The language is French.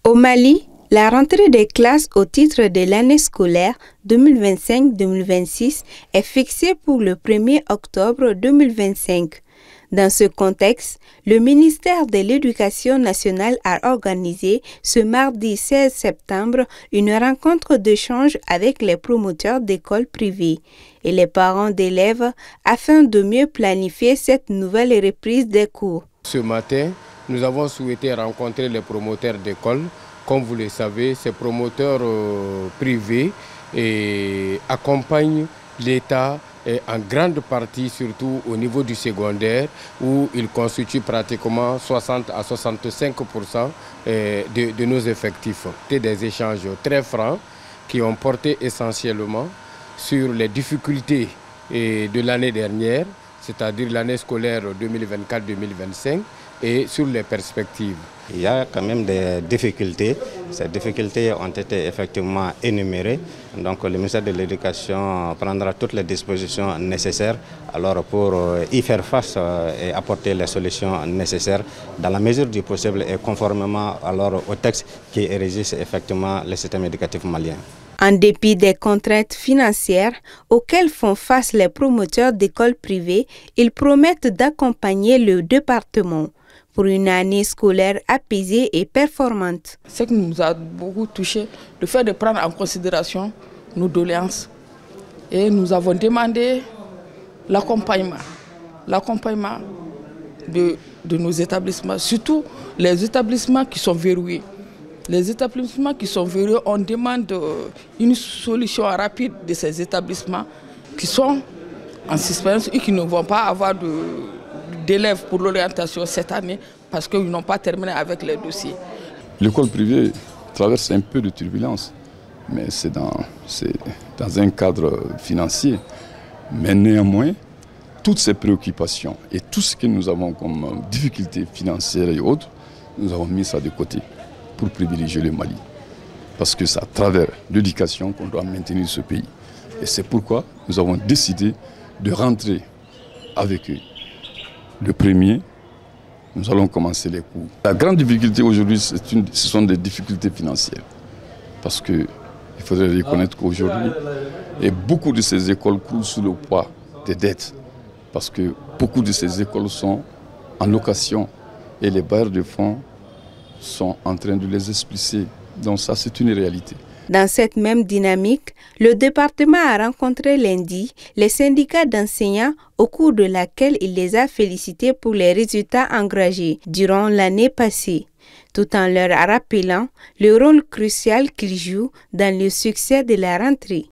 Au Mali, la rentrée des classes au titre de l'année scolaire 2025-2026 est fixée pour le 1er octobre 2025. Dans ce contexte, le ministère de l'Éducation nationale a organisé ce mardi 16 septembre une rencontre d'échange avec les promoteurs d'écoles privées et les parents d'élèves afin de mieux planifier cette nouvelle reprise des cours. Ce matin, nous avons souhaité rencontrer les promoteurs d'écoles. Comme vous le savez, ces promoteurs privés accompagnent l'État en grande partie, surtout au niveau du secondaire, où ils constituent pratiquement 60 à 65% de nos effectifs. C'était des échanges très francs qui ont porté essentiellement sur les difficultés de l'année dernière, c'est-à-dire l'année scolaire 2024-2025, et sur les perspectives. Il y a quand même des difficultés. Ces difficultés ont été effectivement énumérées. Donc le ministère de l'Éducation prendra toutes les dispositions nécessaires alors pour y faire face et apporter les solutions nécessaires dans la mesure du possible et conformément alors au texte qui régisse effectivement le système éducatif malien. En dépit des contraintes financières auxquelles font face les promoteurs d'écoles privées, ils promettent d'accompagner le département pour une année scolaire apaisée et performante. Ce qui nous a beaucoup touché, le fait de prendre en considération nos doléances. Et nous avons demandé l'accompagnement de nos établissements, surtout les établissements qui sont verrouillés. Les établissements qui sont verrouillés, on demande une solution rapide de ces établissements qui sont en suspense et qui ne vont pas avoir d'élèves pour l'orientation cette année parce qu'ils n'ont pas terminé avec les dossiers. L'école privée traverse un peu de turbulence, mais c'est dans un cadre financier. Mais néanmoins, toutes ces préoccupations et tout ce que nous avons comme difficultés financières et autres, nous avons mis ça de côté pour privilégier le Mali. Parce que c'est à travers l'éducation qu'on doit maintenir ce pays. Et c'est pourquoi nous avons décidé de rentrer avec eux. Le premier, nous allons commencer les cours. La grande difficulté aujourd'hui, ce sont des difficultés financières. Parce qu'il faudrait reconnaître qu'aujourd'hui, beaucoup de ces écoles coulent sous le poids des dettes. Parce que beaucoup de ces écoles sont en location et les bailleurs de fonds sont en train de les expulser. Donc ça, c'est une réalité. Dans cette même dynamique, le département a rencontré lundi les syndicats d'enseignants au cours de laquelle il les a félicités pour les résultats engagés durant l'année passée, tout en leur rappelant le rôle crucial qu'ils jouent dans le succès de la rentrée.